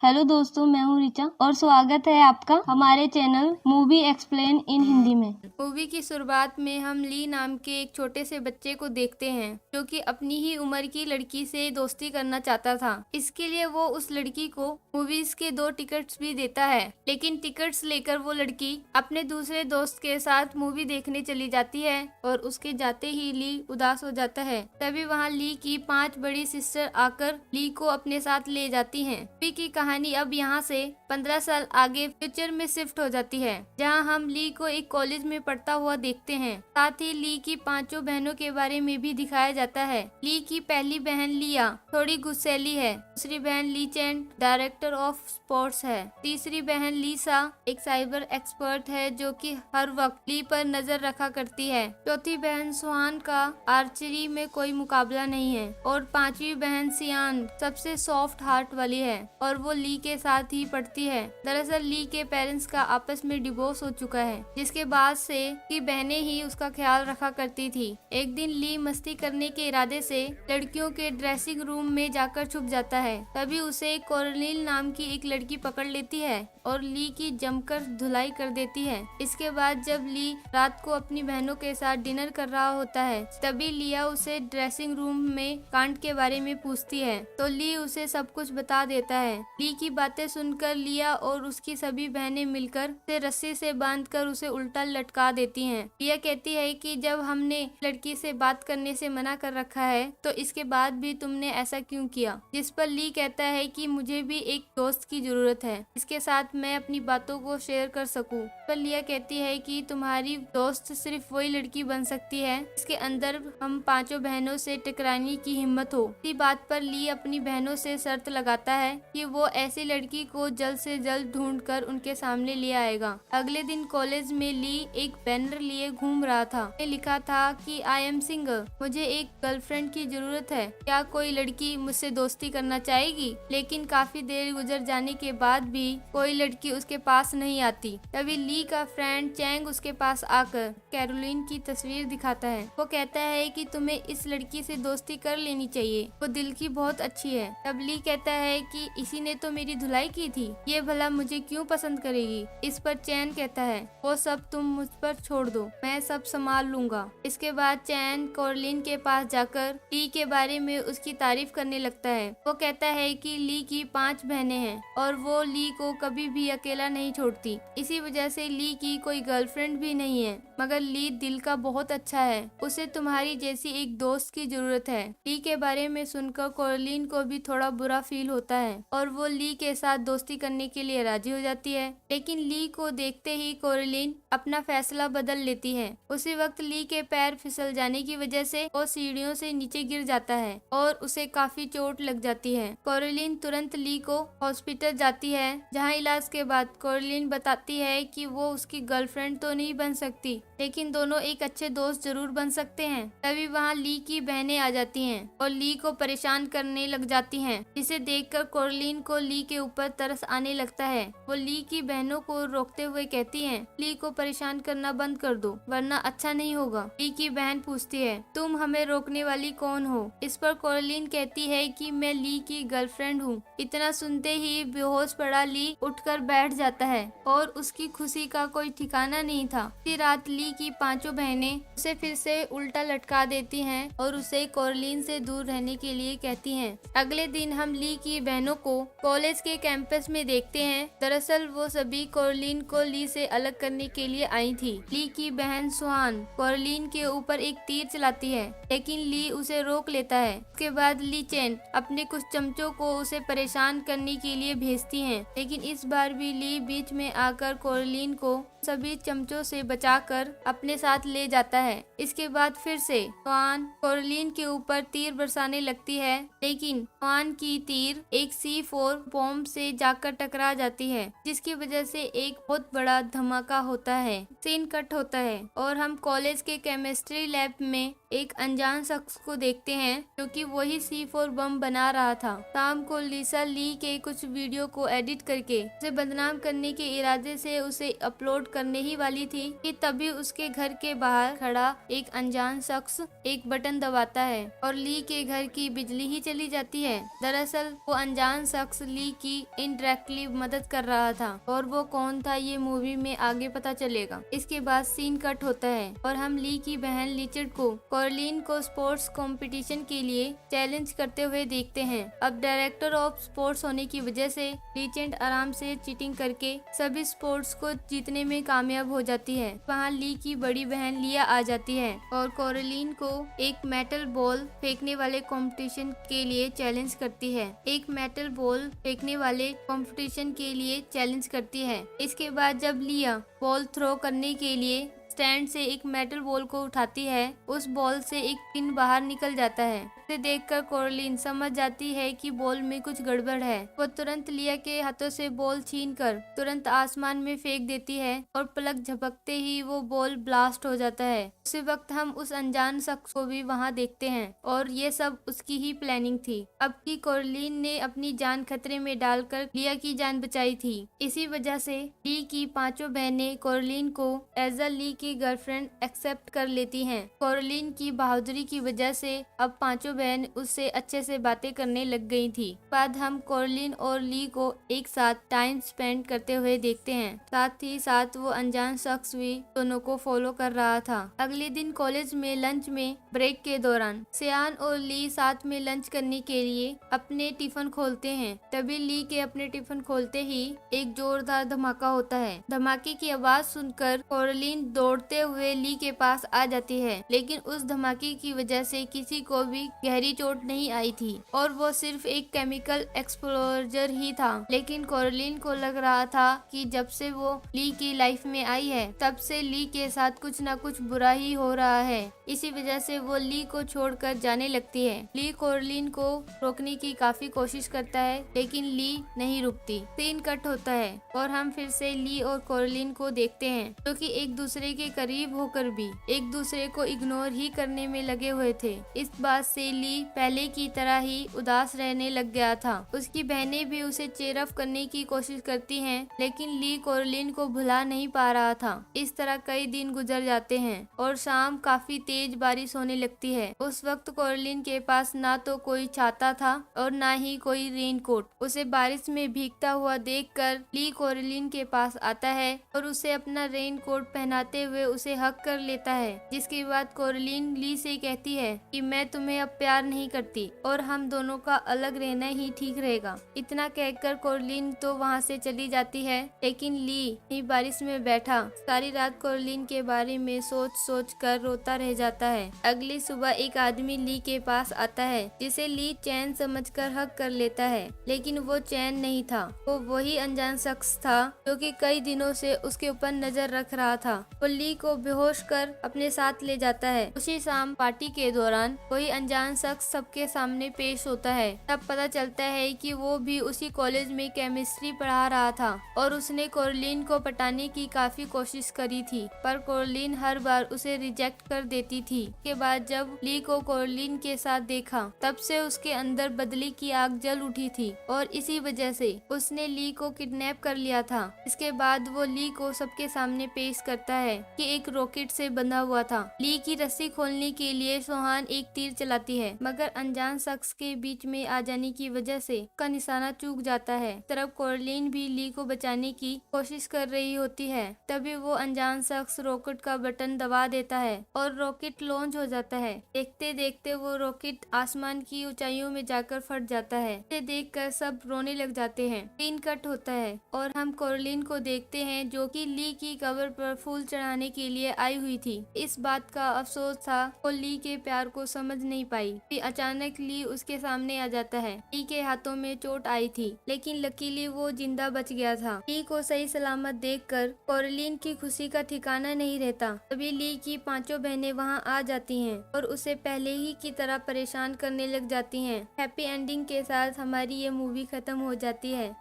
Hello दोस्तों, मैं हूँ रिचा और स्वागत है आपका हमारे channel movie explain in Hindi में। मूवी की शुरुआत में हम ली नाम के एक छोटे से बच्चे को देखते हैं जो कि अपनी ही उम्र की लड़की से दोस्ती करना चाहता था। इसके लिए वो उस लड़की को मूवीज के 2 टिकट्स भी देता है, लेकिन टिकट्स लेकर वो लड़की अपने दूसरे दोस्त के साथ मूवी देखने चली जाती है और उसके जाते ही ली उदास हो जाता है। तभी वहाँ ली की 5 बड़ी सिस्टर आकर ली को अपने साथ ले जाती हैं। मूवी की कहानी अब यहाँ से 15 साल आगे फ्यूचर में शिफ्ट हो जाती है, जहाँ हम ली को एक कॉलेज में पढ़ता हुआ देखते हैं। साथ ही ली की 5 बहनों के बारे में भी दिखाया जाता है। ली की पहली बहन लिया थोड़ी गुस्सैली है, दूसरी बहन ली चैन डायरेक्टर ऑफ स्पोर्ट्स है, तीसरी बहन लीसा एक साइबर एक्सपर्ट है जो कि हर वक्त ली पर नजर रखा करती है, चौथी बहन सुहान का आर्चरी में कोई मुकाबला नहीं है और 5वीं बहन सियान सबसे सॉफ्ट हार्ट वाली है और वो ली के साथ ही पढ़ती है। दरअसल ली के पेरेंट्स का आपस में डिवोर्स हो चुका है, जिसके बाद से कि बहनें ही उसका ख्याल रखा करती थी। एक दिन ली मस्ती करने के इरादे से लड़कियों के ड्रेसिंग रूम में जाकर छुप जाता है। तभी उसे कोरलिन नाम की एक लड़की पकड़ लेती है और ली की जमकर धुलाई कर देती है। इसके बाद जब ली रात को अपनी बहनों के साथ डिनर कर रहा होता है, तभी लिया उसे ड्रेसिंग रूम में कांड के बारे में पूछती है तो ली उसे सब कुछ बता देता है। ली की बातें सुनकर लिया और उसकी सभी बहनें मिलकर उसे रस्सी से बांधकर उसे उल्टा लटका देती हैं। लिया कहती है कि जब हमने लड़की से बात करने से मना कर रखा है तो इसके बाद भी तुमने ऐसा क्यों किया, जिस पर ली कहता है कि मुझे भी एक दोस्त की जरूरत है, इसके साथ मैं अपनी बातों को शेयर कर सकूं। पर लिया कहती है कि तुम्हारी दोस्त सिर्फ वही लड़की बन सकती है इसके अंदर हम 5 बहनों से टकराने की हिम्मत हो। इसी बात पर ली अपनी बहनों से शर्त लगाता है कि वो ऐसी लड़की को जल्द से जल्द ढूंढकर उनके सामने ले आएगा। अगले दिन कॉलेज में ली एक बैनर लिए घूम रहा था। लिखा था कि आई एम सिंगल, मुझे एक गर्लफ्रेंड की जरूरत है, क्या कोई लड़की मुझसे दोस्ती करना चाहेगी। लेकिन काफी देर गुजर जाने के बाद भी कोई लड़की उसके पास नहीं आती। तभी ली का फ्रेंड चैंग उसके पास आकर कैरोलिन की तस्वीर दिखाता है। वो कहता है कि तुम्हें इस लड़की से दोस्ती कर लेनी चाहिए, वो दिल की बहुत अच्छी है। तब ली कहता है कि इसी ने तो मेरी धुलाई की थी, ये भला मुझे क्यों पसंद करेगी। इस पर चैन कहता है वो सब तुम मुझ पर छोड़ दो, मैं सब संभाल लूंगा। इसके बाद चैन कोरलिन के पास जाकर ली के बारे में उसकी तारीफ करने लगता है। वो कहता है कि ली की 5 बहनें हैं और वो ली को कभी भी अकेला नहीं छोड़ती, इसी वजह से ली की कोई गर्लफ्रेंड भी नहीं है, मगर ली दिल का बहुत अच्छा है, उसे तुम्हारी जैसी एक दोस्त की जरूरत है। ली के बारे में सुनकर कोरलिन को भी थोड़ा बुरा फील होता है और वो ली के साथ दोस्ती करने के लिए राजी हो जाती है। लेकिन ली को देखते ही कोरलिन अपना फैसला बदल लेती है। उसी वक्त ली के पैर फिसल जाने की वजह से वो सीढ़ियों से नीचे गिर जाता है और उसे काफी चोट लग जाती है। कोरलिन तुरंत ली को हॉस्पिटल जाती है, जहाँ इलाज के बाद कोरलिन बताती है कि वो उसकी गर्लफ्रेंड तो नहीं बन सकती, लेकिन दोनों एक अच्छे दोस्त जरूर बन सकते हैं। तभी वहाँ ली की बहनें आ जाती हैं और ली को परेशान करने लग जाती हैं, जिसे देखकर कोरलिन को ली के ऊपर तरस आने लगता है। वो ली की बहनों को रोकते हुए कहती हैं, ली को परेशान करना बंद कर दो वरना अच्छा नहीं होगा। ली की बहन पूछती है तुम हमें रोकने वाली कौन हो। इस पर कोरलिन कहती है कि मैं ली की गर्लफ्रेंड हूँ। इतना सुनते ही बेहोश पड़ा ली उठकर बैठ जाता है और उसकी खुशी का कोई ठिकाना नहीं था। इसी रात ली की 5 बहनें उसे फिर से उल्टा लटका देती हैं और उसे कोरलिन से दूर रहने के लिए कहती हैं। अगले दिन हम ली की बहनों को कॉलेज के कैंपस में देखते हैं। दरअसल वो सभी कोरलिन को ली से अलग करने के लिए आई थी। ली की बहन सुहान कोरलिन के ऊपर एक तीर चलाती है, लेकिन ली उसे रोक लेता है। उसके बाद ली चैन अपने कुछ चमचों को उसे परेशान करने के लिए भेजती हैं, लेकिन इस बार भी ली बीच में आकर कोरलिन को सभी चमचों से बचाकर अपने साथ ले जाता है। इसके बाद फिर से स्वान कोरलिन के ऊपर तीर बरसाने लगती है, लेकिन स्वान की तीर एक C4 बॉम्ब से जाकर टकरा जाती है, जिसकी वजह से एक बहुत बड़ा धमाका होता है। सीन कट होता है और हम कॉलेज के केमिस्ट्री लैब में एक अनजान शख्स को देखते हैं क्योंकि वही C4 बम बना रहा था। शाम को लिसा ली के कुछ वीडियो को एडिट करके उसे बदनाम करने के इरादे से उसे अपलोड करने ही वाली थी कि तभी उसके घर के बाहर खड़ा एक अनजान शख्स एक बटन दबाता है और ली के घर की बिजली ही चली जाती है। दरअसल वो अनजान शख्स ली की इनडायरेक्टली मदद कर रहा था और वो कौन था ये मूवी में आगे पता चलेगा। इसके बाद सीन कट होता है और हम ली की बहन लिचर्ड को कोरलिन को स्पोर्ट्स कंपटीशन के लिए चैलेंज करते हुए देखते हैं। अब डायरेक्टर ऑफ स्पोर्ट्स होने की वजह से लिचर्ड आराम से चीटिंग करके सभी स्पोर्ट्स को जीतने में कामयाब हो जाती है। वहाँ ली की बड़ी बहन लिया आ जाती है और कोरलिन को एक मेटल बॉल फेंकने वाले कंपटीशन के लिए चैलेंज करती है। एक मेटल बॉल फेंकने वाले कंपटीशन के लिए चैलेंज करती है। इसके बाद जब लिया बॉल थ्रो करने के लिए स्टैंड से एक मेटल बॉल को उठाती है, उस बॉल से एक पिन बाहर निकल जाता है। इसे देखकर कोरलिन समझ जाती है कि बॉल में कुछ गड़बड़ है। वो तुरंत लिया के हाथों से बॉल छीनकर तुरंत आसमान में फेंक देती है और पलक झपकते ही वो बॉल ब्लास्ट हो जाता है। उसी वक्त हम उस अनजान शख्स को भी वहाँ देखते हैं और ये सब उसकी ही प्लानिंग थी। अब की कोरलिन ने अपनी जान खतरे में डालकर लिया की जान बचाई थी। इसी वजह से ली की पांचों बहनें कोरलिन को एज अ ली की गर्लफ्रेंड एक्सेप्ट कर लेती हैं। कोरलिन की बहादुरी की वजह से अब पांचों बहन उससे अच्छे से बातें करने लग गई थी। बाद हम कोरलिन और ली को एक साथ टाइम स्पेंड करते हुए देखते हैं। साथ ही साथ वो अनजान शख्स भी दोनों को फॉलो कर रहा था। अगले दिन कॉलेज में लंच में ब्रेक के दौरान सियान और ली साथ में लंच करने के लिए अपने टिफिन खोलते हैं। तभी ली के अपने टिफिन खोलते ही एक जोरदार धमाका होता है। धमाके की आवाज सुनकर कोरलिन दौड़ते हुए ली के पास आ जाती है, लेकिन उस धमाके की वजह से किसी को भी गहरी चोट नहीं आई थी और वो सिर्फ एक केमिकल एक्सप्लोजर ही था। लेकिन कोरलिन को लग रहा था कि जब से वो ली की लाइफ में आई है तब से ली के साथ कुछ न कुछ बुरा ही हो रहा है। इसी वजह से वो ली को छोड़कर जाने लगती है। ली कोरलिन को रोकने की काफी कोशिश करता है लेकिन ली नहीं रुकती। सीन कट होता है और हम फिर से ली और कोरलिन को देखते हैं जो कि एक दूसरे के करीब होकर भी एक दूसरे को इग्नोर ही करने में लगे हुए थे। इस बात से ली पहले की तरह ही उदास रहने लग गया था। उसकी बहनें भी उसे चीयर अप करने की कोशिश करती हैं, लेकिन ली कोरलिन को भुला नहीं पा रहा था। इस तरह कई दिन गुजर जाते हैं और शाम काफी तेज बारिश होने लगती है। उस वक्त कोरलिन के पास ना तो कोई छाता था और ना ही कोई रेनकोट। उसे बारिश में भीगता हुआ देखकर ली कोरलिन के पास आता है और उसे अपना रेनकोट पहनाते हुए उसे हक कर लेता है। जिसके बाद कोरलिन ली से कहती है कि मैं तुम्हें अब प्यार नहीं करती और हम दोनों का अलग रहना ही ठीक रहेगा। इतना कहकर कोरलिन तो वहाँ से चली जाती है, लेकिन ली ही बारिश में बैठा सारी रात कोरलिन के बारे में सोच कर रोता रह जाता है। अगली सुबह एक आदमी ली के पास आता है जिसे ली चैन समझकर हक कर लेता है, लेकिन वो चैन नहीं था। वो वही अनजान शख्स था जो कि कई दिनों से उसके ऊपर नजर रख रहा था। वो ली को बेहोश कर अपने साथ ले जाता है। उसी शाम पार्टी के दौरान वही अनजान शख्स सबके सामने पेश होता है। तब पता चलता है कि वो भी उसी कॉलेज में केमिस्ट्री पढ़ा रहा था और उसने कोरलिन को पटाने की काफी कोशिश करी थी, पर कोरलिन हर बार उसे रिजेक्ट कर देती थी। के बाद जब ली को कोरलिन के साथ देखा तब से उसके अंदर बदले की आग जल उठी थी और इसी वजह से उसने ली को किडनैप कर लिया था। इसके बाद वो ली को सबके सामने पेश करता है कि एक रॉकेट से बंधा हुआ था। ली की रस्सी खोलने के लिए सोहान एक तीर चलाती है, मगर अनजान शख्स के बीच में आ जाने की वजह से उसका निशाना चूक जाता है। तरफ कोरलिन भी ली को बचाने की कोशिश कर रही होती है। तभी वो अनजान शख्स रॉकेट का बटन दबा देता है और रॉकेट लॉन्च हो जाता है। देखते देखते वो रॉकेट आसमान की ऊंचाइयों में जाकर फट जाता है। इसे देखकर सब रोने लग जाते हैं। सीन कट होता है और हम कोरलिन को देखते हैं जो कि ली की कब्र पर फूल चढ़ाने के लिए आई हुई थी। इस बात का अफसोस था वो ली के प्यार को समझ नहीं पाई। फिर अचानक ली उसके सामने आ जाता है। ली के हाथों में चोट आई थी, लेकिन लकीली वो जिंदा बच गया था। ली को सही सलामत देखकर कोरलिन की खुशी का ठिकाना नहीं रहता। तभी ली की पांचों बहनें वहां आ जाती हैं और उसे पहले ही की तरह परेशान करने लग जाती हैं। हैप्पी एंडिंग के साथ हमारी ये मूवी खत्म हो जाती है।